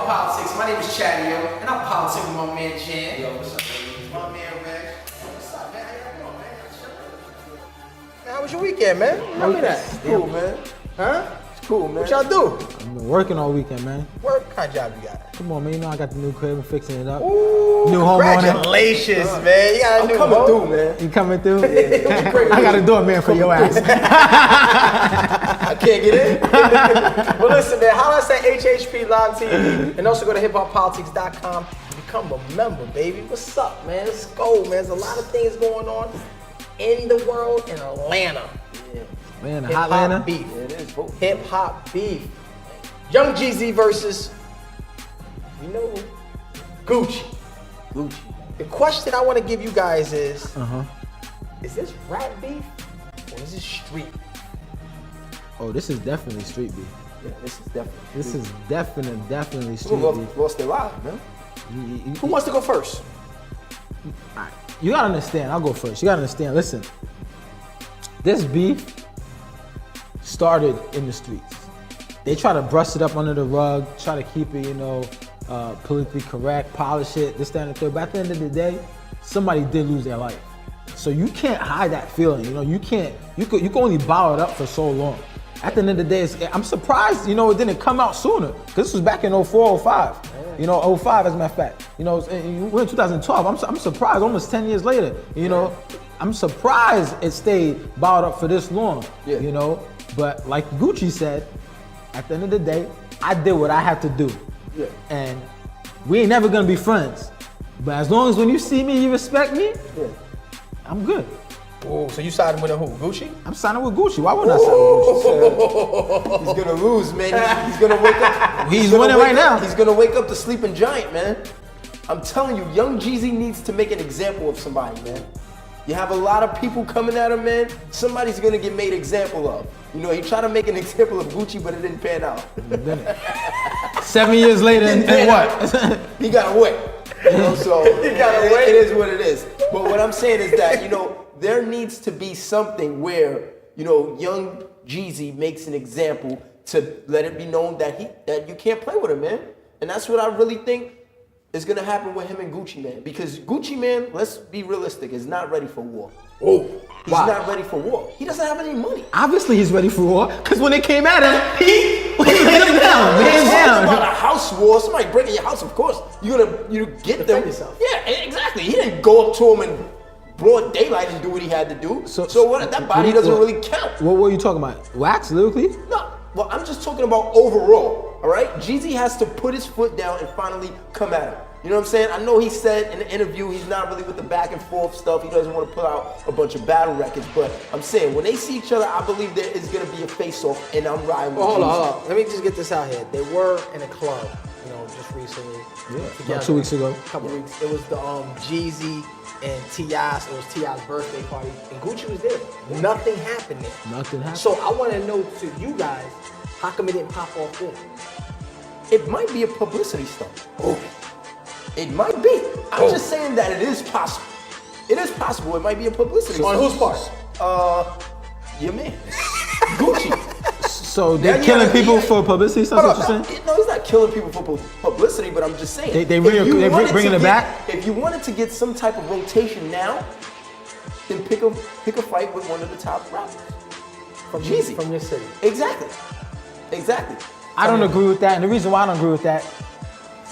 hop politics. My name is Chatio, and I'm politic with my man Jan. Yo, what's up, baby? My man Rex. What's up, man? How y'all doing, man? Man, how was your weekend, man? Remember that? It's cool, man. Huh? It's cool, man. What y'all do? I've been working all weekend, man. What kind of job you got? Come on, man. You know I got the new crib. I'm fixing it up. Ooh, New homeowner. congratulations, man. You got a new coming home? through, man. You coming through? Yeah. I got a doorman for your ass. I can't get in. But listen, man, holla us at HHP Live TV and also go to hiphoppolitics.com to become a member, baby. What's up, man? Let's go, man. There's a lot of things going on in the world in Atlanta. Yeah. Man, Hip-hop Atlanta. beef. Yeah, it is. Both. Hip hop beef. Young Jeezy versus, you know who? Gucci. Gucci. The question I want to give you guys is, Uh-huh. is this rap beef or is this street? Oh, this is definitely street beef. Yeah, this is definitely. This is definitely street People beef. lost their lives, man. Who wants to go first? You gotta understand. I'll go first. You gotta understand. Listen, this beef started in the streets. They try to brush it up under the rug, try to keep it, politically correct, polish it, this, that, and the third. But at the end of the day, somebody did lose their life. So you can't hide that feeling. You can only bottle it up for so long. At the end of the day, I'm surprised, it didn't come out sooner. Because this was back in 04, 05. 05 as a matter of fact. We're in 2012. I'm surprised almost 10 years later. I'm surprised it stayed bottled up for this long. Yeah. But like Gucci said, at the end of the day, I did what I had to do. Yeah. And we ain't never gonna be friends. But as long as when you see me, you respect me, Yeah. I'm good. Oh, so you siding with who? Gucci? I'm signing with Gucci. Why wouldn't I sign with Gucci? He's gonna lose, man. He's gonna wake up. He's gonna winning wake right up- now. He's gonna wake up the sleeping giant, man. I'm telling you, Young Jeezy needs to make an example of somebody, man. You have a lot of people coming at him, man. Somebody's gonna get made example of. He tried to make an example of Gucci, but it didn't pan out. 7 years later, and what? He got away. So He got away. It is what it is. But what I'm saying is that, there needs to be something where, Young Jeezy makes an example to let it be known that you can't play with him, man. And that's what I really think is gonna happen with him and Gucci, man. Because Gucci, man, let's be realistic, is not ready for war. Oh, He's Why? not ready for war. He doesn't have any money. Obviously, he's ready for war. Because when they came at him, he laid him down. Laid him Talking down. about a house war, somebody breaking your house, of course, you get Defend them. yourself. Yeah, exactly. He didn't go up to him in broad daylight and do what he had to do. So what? That body doesn't really count. What were you talking about? Wax, lyrically? No, well, I'm just talking about overall, all right? Jeezy has to put his foot down and finally come at him. You know what I'm saying? I know he said in the interview he's not really with the back and forth stuff. He doesn't want to put out a bunch of battle records. But I'm saying, when they see each other, I believe there is going to be a face-off, and I'm riding with Well, hold Jeezy. on. Let me just get this out here. They were in a club, just recently. About 2 weeks ago. A couple weeks. It was the Jeezy and T.I.'s. It was T.I.'s birthday party, and Gucci was there. Nothing happened there. Nothing happened. So I want to know to you guys, how come it didn't pop off then? It might be a publicity stunt. Oh. It might be. I'm just saying that it is possible. It is possible. It might be a publicity On stunt. whose part? Your man. Gucci. So Now they're you killing gotta- people yeah. for publicity? That's what you're saying? No, he's not killing people for publicity, but I'm just saying. They if bring it- you they wanted bringing to it get- back? If you wanted to get some type of rotation now, then pick a fight with one of the top rappers. From Jeezy. From your city. Exactly. I don't agree with that. And the reason why I don't agree with that,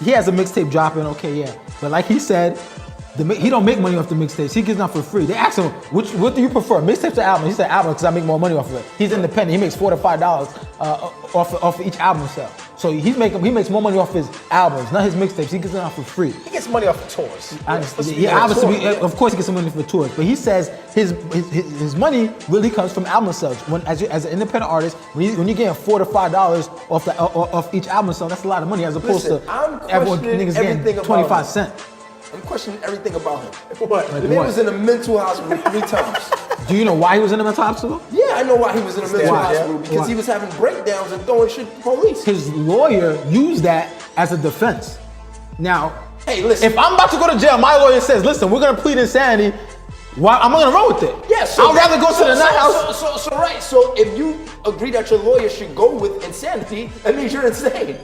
he has a mixtape dropping, okay, yeah. But like he said, he don't make money off the mixtapes. He gives them for free. They asked him, what do you prefer, mixtapes or album? He said album because I make more money off of it. He's independent. He makes $4 to $5 off each album sale. So he makes more money off his albums, not his mixtapes. He gives them out for free. He gets money off of tours. Of course he gets some money for tours, but he says his money really comes from album sales. As an independent artist, when you're getting $4 to $5 off each album sale, that's a lot of money as opposed Listen, to I'm everyone questioning niggas everything getting about 25 him. cents. I'm questioning everything about him. What? The man was in a mental hospital 3 times. Do you know why he was in the mental hospital? Yeah, I know why he was in a mental Why? hospital. Because Why? he was having breakdowns and throwing shit to police. His lawyer used that as a defense. Now, Hey, listen. if I'm about to go to jail, my lawyer says, listen, we're gonna plead insanity. Why? I'm gonna roll with it. Yeah, I'd rather go to the night house. So if you agree that your lawyer should go with insanity, that means you're insane.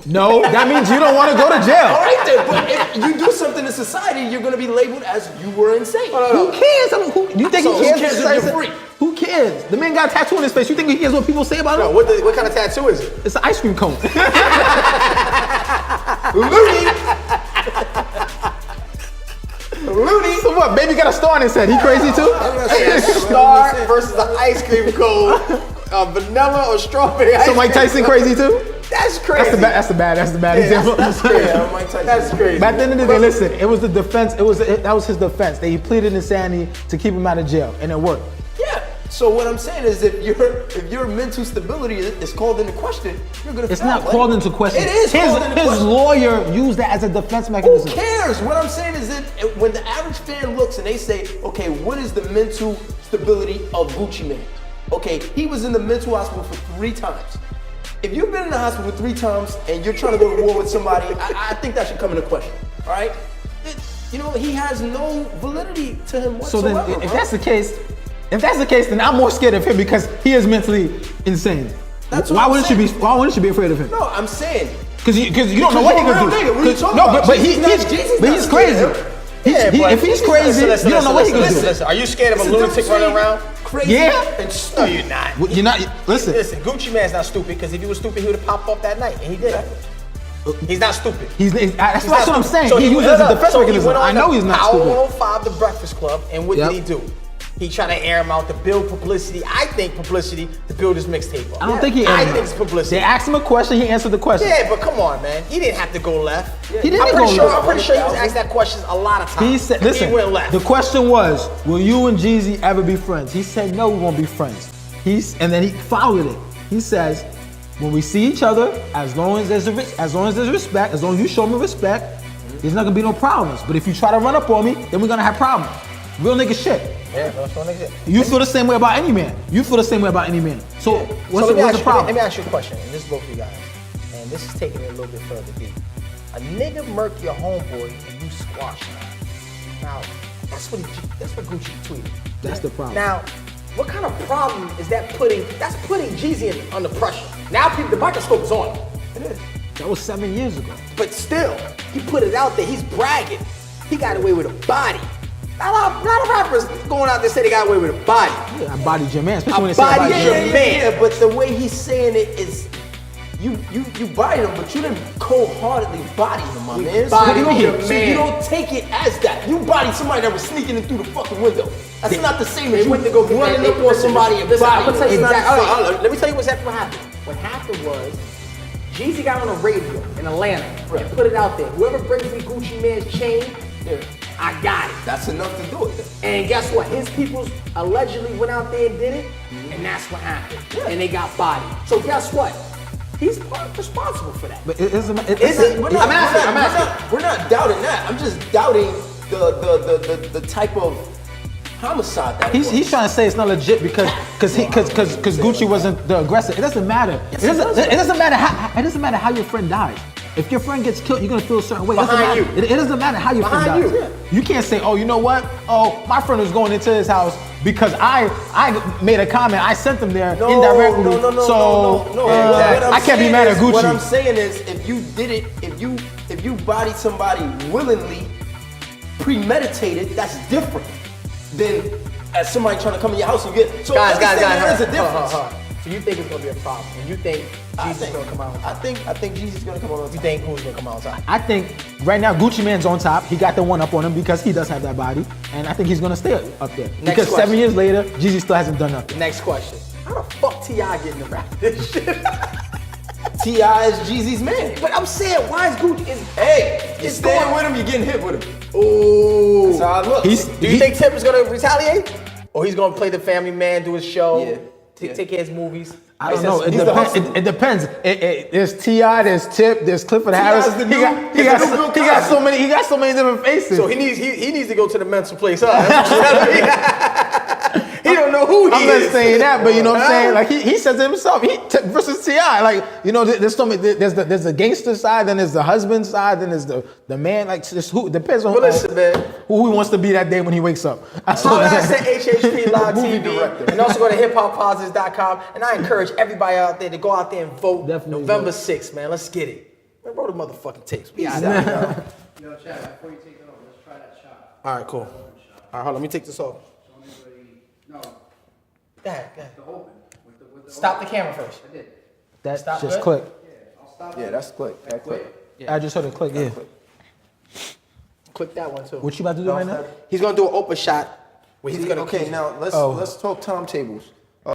No, that means you don't want to go to jail. All right then, but if you do something in society, you're gonna be labeled as you were insane. Who cares? I mean, you think So he cares? who cares if you're free? Who cares? The man got a tattoo on his face. You think he cares what people say about No, him? what kind of tattoo is it? It's an ice cream cone. Looney. So what? Baby got a star on his head. He crazy too? A star versus an ice cream cone. Vanilla or strawberry ice So Mike cream Tyson crazy too? That's crazy. That's the bad example. That's crazy. Yeah, Mike Tyson. That's crazy. But at the end of the day, listen, it was the defense. That was his defense. That he pleaded insanity to keep him out of jail, and it worked. Yeah. So what I'm saying is, if your mental stability is called into question, you're gonna. It's fail, not buddy. called into question. It is called into His question. lawyer used that as a defense Who mechanism. cares? What I'm saying is that when the average fan looks and they say, okay, what is the mental stability of Gucci Mane? Okay, he was in the mental hospital for 3 times. If you've been in the hospital 3 times and you're trying to go to war with somebody, I think that should come into question. All right? He has no validity to him So whatsoever. then, if bro. that's the case, then I'm more scared of him because he is mentally insane. That's what Why I'm wouldn't saying. you be? Why wouldn't you be afraid of him? No, I'm saying. Because you don't know what he you're a can do. real nigga. What are you talking No, about? but Jeezy's he's not crazy. scared. If he's crazy, you don't know what he can do. Listen, are you scared of a It's the lunatic difference running between around? Crazy Yeah. and No, stupid. you're not. You're not. Listen. Listen, Gucci Mane's not stupid because if he was stupid, he would have popped off that night, and he did. He's not stupid. That's He's what not I'm stupid. saying. So he uses went it as a up- defense so he mechanism. went on I know he's not Power stupid. 105, The Breakfast Club, and what Yep. did he do? He tried to air him out to build publicity. I think publicity to build his mixtape up. I don't think he. I aired him think out. it's publicity. They asked him a question. He answered the question. Yeah, but come on, man. He didn't have to go left. He didn't I'm go pretty sure. left. I'm pretty sure he was asked that question a lot of times. He said, "Listen, he went left. the question was, will you and Jeezy ever be friends?" He said, "No, we won't be friends." And then he followed it. He says, "When we see each other, as long as there's respect, as long as you show me respect, there's not gonna be no problems. But if you try to run up on me, then we're gonna have problems." Real nigga shit. Yeah, that's what nigga. You feel the same way about any man. You feel the same way about any man. So what's the problem? Let me ask you a question, and this is both of you guys. And this is taking it a little bit further deep. A nigga murk your homeboy and you squash him. Now, that's what Gucci tweeted. That's the problem. Now, what kind of problem is that putting? That's putting Jeezy under pressure. Now, the microscope is on him. It is. That was 7 years ago. But still, he put it out there. He's bragging. He got away with a body. Not a lot of rappers going out there say they got away with a body. Yeah, I bodied your man, especially when they say body I bodied your your man. man. But the way he's saying it is, you bodied him, but you didn't cold-heartedly body him, my man. bodied So your so man. you don't take it as that. You bodied somebody that was sneaking in through the fucking window. That's not the same as you went to go running up on somebody and listen, I'm bodying gonna tell you them. exactly. Let me tell you exactly what happened. What happened was, Jeezy got on the radio in Atlanta and put it out there. Whoever brings me Gucci Mane's chain, I got it. That's enough to do it. And guess what? His people allegedly went out there and did it, and that's what happened. And they got bodied. So guess what? He's responsible for that. But it's We're not doubting that. I'm just doubting the type of homicide that it was. He's trying to say it's not legit because Gucci wasn't the aggressor. It doesn't matter. It doesn't matter how your friend dies. If your friend gets killed, you're gonna feel a certain way. Behind It doesn't matter how your friend Behind dies. you. You can't say, oh, you know what? Oh, my friend was going into his house because I made a comment. I sent him there indirectly. No. I can't be mad at Gucci. What I'm saying is, if you did it, if you bodied somebody willingly, premeditated, that's different than as somebody trying to come in your house and get. So Guys, there is a hold difference. on. So you think it's gonna be a problem, and you think Jeezy's gonna come out on top? I think Jeezy's gonna come out on top. You think who's gonna come out on top? I think right now Gucci Mane's on top. He got the one up on him because he does have that body, and I think he's gonna stay up there. Because 7 years later, Jeezy still hasn't done nothing. Next question. How the fuck T.I. getting around this shit? T.I. is Jeezy's man. But I'm saying, why is Gucci? Hey, you're It's staying going- with him, you're getting hit with him. Ooh. That's how I look. Do you think Tip is gonna retaliate? Or he's gonna play the family man, do his show, Yeah. take care of his movies? I don't know. It he's the depends. hustler. It depends. There's T.I., there's Tip, there's Clifford Harris. the He new- got he's the new Bill Cosby. He got so many different faces. So he needs to go to the mental place, huh? That's what you're telling me. He don't know who he I'm is. not saying that, but you know what I'm saying? Like he says it himself. Versus T.I. Like, you know, there's the gangster side, then there's the husband side, then there's the man. Like, just who depends on, But listen, man. who he wants to be that day when he wakes up. That's all Holla that at HHP Live Movie TV, director. and also go to hiphoppositives.com. And I encourage everybody out there to go out there and vote. Definitely November vote. 6th, man. Let's get it. Man, roll the motherfucking tapes. We out Yeah. there. Yo, Chad, before you take it over, let's try that shot. All right, cool. All right, hold on. Let me take this off. Show anybody. No, Go ahead, go ahead. the open. With the Stop the camera first. I did. That Stop just it. click. I'll stop Yeah, it. that's click. That click. I just heard it click. Yeah. Click that one, too. What you about to do right now? He's going to do an open shot where he's going to Okay, now let's talk timetables.